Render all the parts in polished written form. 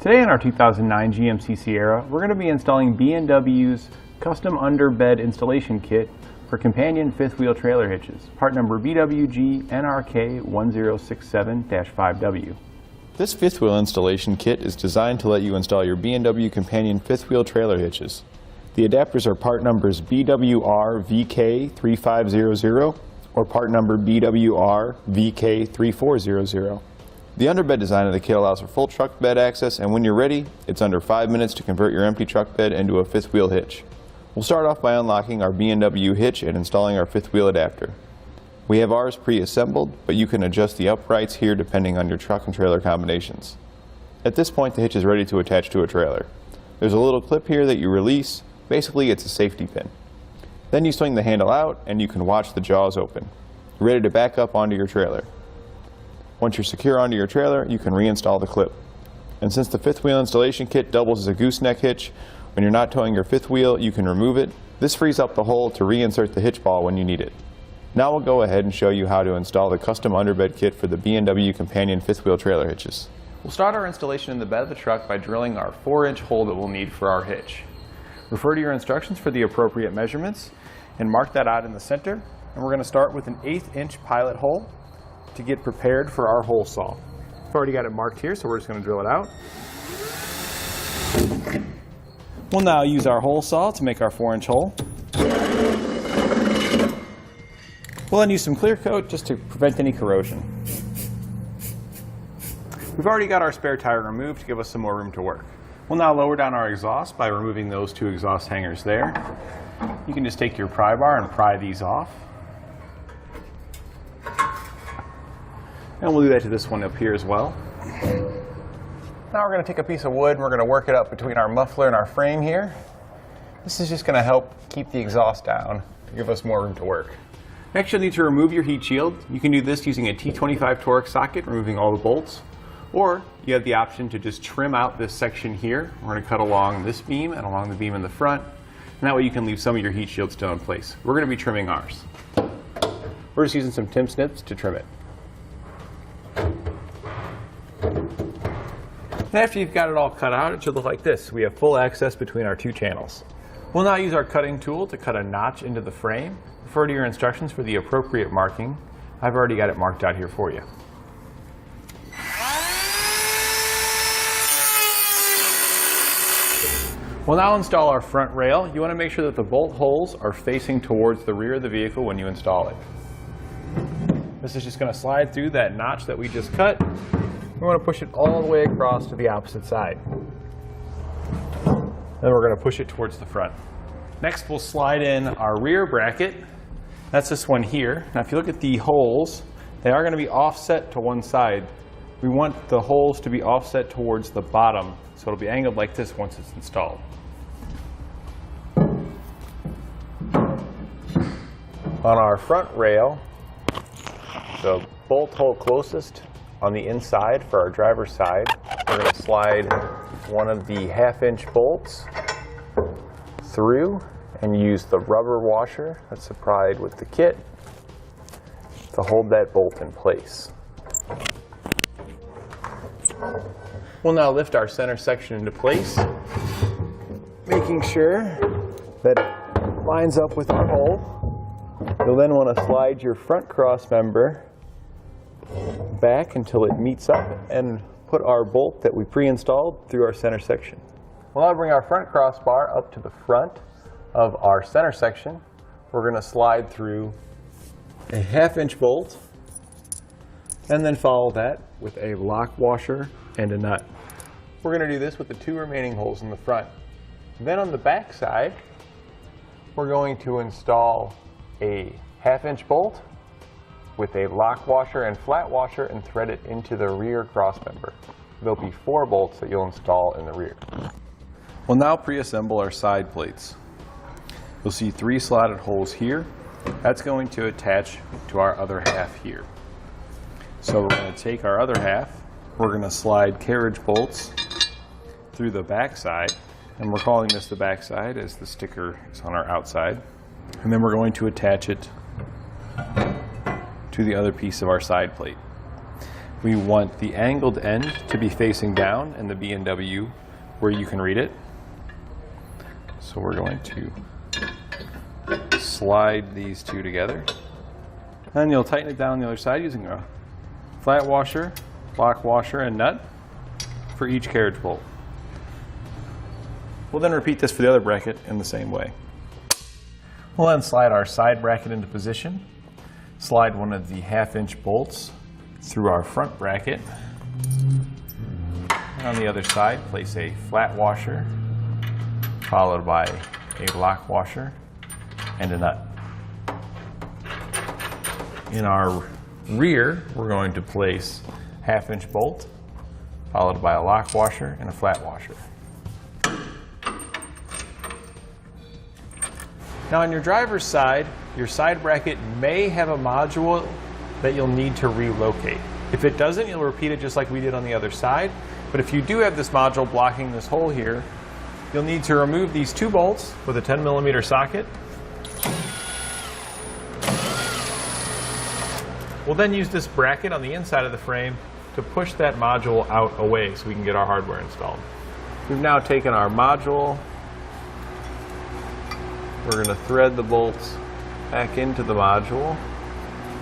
Today in our 2009 GMC Sierra, we're going to be installing B&W's custom underbed installation kit for companion fifth wheel trailer hitches, part number BWG NRK 1067-5W. This fifth wheel installation kit is designed to let you install your B&W companion fifth wheel trailer hitches. The adapters are part numbers BWR VK3500 or part number BWR VK3400. The underbed design of the kit allows for full truck bed access, and when you're ready, it's under 5 minutes to convert your empty truck bed into a fifth wheel hitch. We'll start off by unlocking our B&W hitch and installing our fifth wheel adapter. We have ours pre-assembled, but you can adjust the uprights here depending on your truck and trailer combinations. At this point, the hitch is ready to attach to a trailer. There's a little clip here that you release. Basically, it's a safety pin. Then you swing the handle out and you can watch the jaws open. You're ready to back up onto your trailer. Once you're secure onto your trailer, you can reinstall the clip. And since the fifth wheel installation kit doubles as a gooseneck hitch, when you're not towing your fifth wheel, you can remove it. This frees up the hole to reinsert the hitch ball when you need it. Now we'll go ahead and show you how to install the custom underbed kit for the B&W companion fifth wheel trailer hitches. We'll start our installation in the bed of the truck by drilling our 4-inch hole that we'll need for our hitch. Refer to your instructions for the appropriate measurements and mark that out in the center. And we're going to start with an 1/8 inch pilot hole to get prepared for our hole saw. I've already got it marked here, so we're just going to drill it out. We'll now use our hole saw to make our 4-inch hole. We'll then use some clear coat just to prevent any corrosion. We've already got our spare tire removed to give us some more room to work. We'll now lower down our exhaust by removing those 2 exhaust hangers there. You can just take your pry bar and pry these off. And we'll do that to this one up here as well. Now we're going to take a piece of wood and we're going to work it up between our muffler and our frame here. This is just going to help keep the exhaust down to give us more room to work. Next, you'll need to remove your heat shield. You can do this using a T25 Torx socket, removing all the bolts. Or you have the option to just trim out this section here. We're going to cut along this beam and along the beam in the front. And that way you can leave some of your heat shield still in place. We're going to be trimming ours. We're just using some Tim snips to trim it. And after you've got it all cut out, it should look like this. We have full access between our 2 channels. We'll now use our cutting tool to cut a notch into the frame. Refer to your instructions for the appropriate marking. I've already got it marked out here for you. We'll now install our front rail. You want to make sure that the bolt holes are facing towards the rear of the vehicle when you install it. This is just going to slide through that notch that we just cut. We want to push it all the way across to the opposite side. Then we're going to push it towards the front. Next, we'll slide in our rear bracket. That's this one here. Now, if you look at the holes, they are going to be offset to one side. We want the holes to be offset towards the bottom, so it'll be angled like this once it's installed. On our front rail, the bolt hole closest on the inside for our driver's side, we're going to slide one of the 1/2 inch bolts through and use the rubber washer that's supplied with the kit to hold that bolt in place. We'll now lift our center section into place, making sure that it lines up with our hole. You'll then want to slide your front cross member back until it meets up and put our bolt that we pre-installed through our center section. We'll now bring our front crossbar up to the front of our center section. We're going to slide through a 1/2 inch bolt and then follow that with a lock washer and a nut. We're going to do this with the 2 remaining holes in the front. Then on the back side, we're going to install a 1/2 inch bolt with a lock washer and flat washer and thread it into the rear cross member. There'll be 4 bolts that you'll install in the rear. We'll now pre-assemble our side plates. You'll see 3 slotted holes here. That's going to attach to our other half here. So we're going to take our other half, we're going to slide carriage bolts through the back side, and we're calling this the back side as the sticker is on our outside. And then we're going to attach it to the other piece of our side plate. We want the angled end to be facing down in the B&W where you can read it. So we're going to slide these two together. And you'll tighten it down on the other side using a flat washer, lock washer, and nut for each carriage bolt. We'll then repeat this for the other bracket in the same way. We'll then slide our side bracket into position. Slide one of the 1/2-inch bolts through our front bracket. And on the other side, place a flat washer, followed by a lock washer and a nut. In our rear, we're going to place 1/2-inch bolt, followed by a lock washer and a flat washer. Now on your driver's side, your side bracket may have a module that you'll need to relocate. If it doesn't, you'll repeat it just like we did on the other side. But if you do have this module blocking this hole here, you'll need to remove these 2 bolts with a 10mm socket. We'll then use this bracket on the inside of the frame to push that module out away so we can get our hardware installed. We've now taken our module. We're going to thread the bolts back into the module.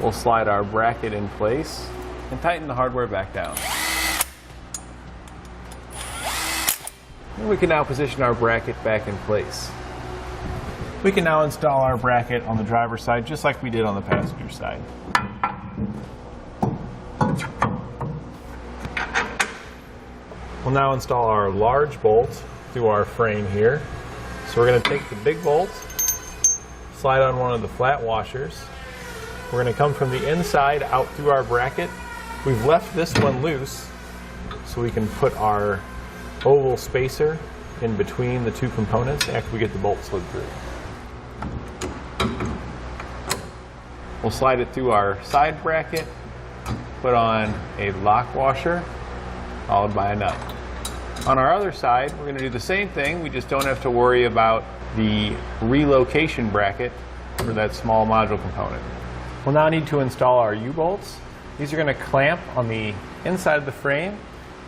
We'll slide our bracket in place and tighten the hardware back down. And we can now position our bracket back in place. We can now install our bracket on the driver's side just like we did on the passenger side. We'll now install our large bolt through our frame here. So we're going to take the big bolt, slide on one of the flat washers. We're going to come from the inside out through our bracket. We've left this one loose so we can put our oval spacer in between the 2 components after we get the bolt slid through. We'll slide it through our side bracket, put on a lock washer, followed by a nut. On our other side, we're going to do the same thing, we just don't have to worry about the relocation bracket for that small module component. We'll now need to install our U-bolts. These are going to clamp on the inside of the frame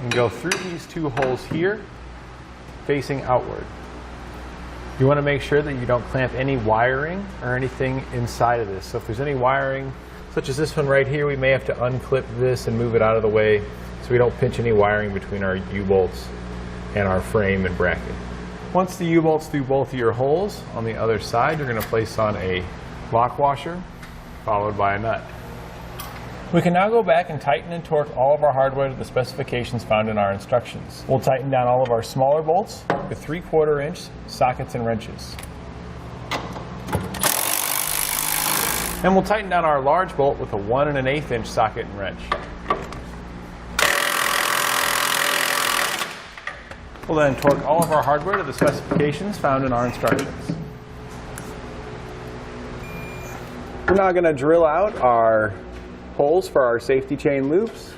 and go through these 2 holes here, facing outward. You want to make sure that you don't clamp any wiring or anything inside of this. So if there's any wiring, such as this one right here, we may have to unclip this and move it out of the way so we don't pinch any wiring between our U-bolts and our frame and bracket. Once the U-bolt's through both of your holes, on the other side you're going to place on a lock washer, followed by a nut. We can now go back and tighten and torque all of our hardware to the specifications found in our instructions. We'll tighten down all of our smaller bolts with 3/4-inch sockets and wrenches. And we'll tighten down our large bolt with a 1 1/8-inch socket and wrench. We'll then torque all of our hardware to the specifications found in our instructions. We're now going to drill out our holes for our safety chain loops.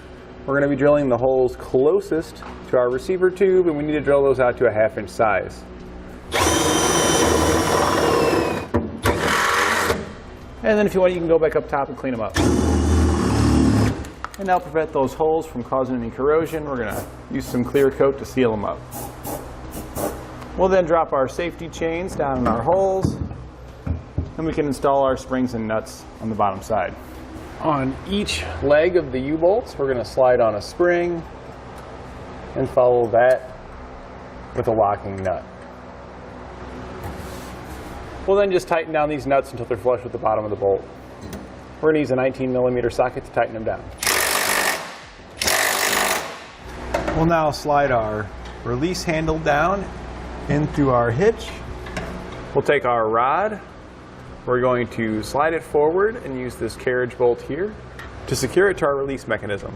We're going to be drilling the holes closest to our receiver tube, and we need to drill those out to a 1/2-inch size. And then if you want, you can go back up top and clean them up. And now to prevent those holes from causing any corrosion, we're going to use some clear coat to seal them up. We'll then drop our safety chains down in our holes, and we can install our springs and nuts on the bottom side. On each leg of the U-bolts, we're going to slide on a spring and follow that with a locking nut. We'll then just tighten down these nuts until they're flush with the bottom of the bolt. We're going to use a 19mm socket to tighten them down. We'll now slide our release handle down in through our hitch. We'll take our rod. We're going to slide it forward and use this carriage bolt here to secure it to our release mechanism.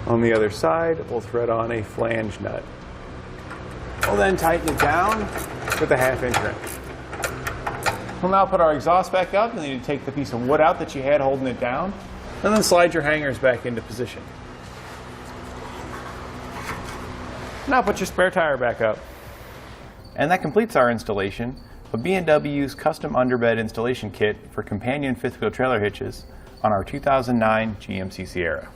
On the other side, we'll thread on a flange nut. We'll then tighten it down with a 1/2-inch wrench. We'll now put our exhaust back up, and then you take the piece of wood out that you had holding it down, and then slide your hangers back into position. Now put your spare tire back up. And that completes our installation of B&W's custom underbed installation kit for companion 5th wheel trailer hitches on our 2009 GMC Sierra.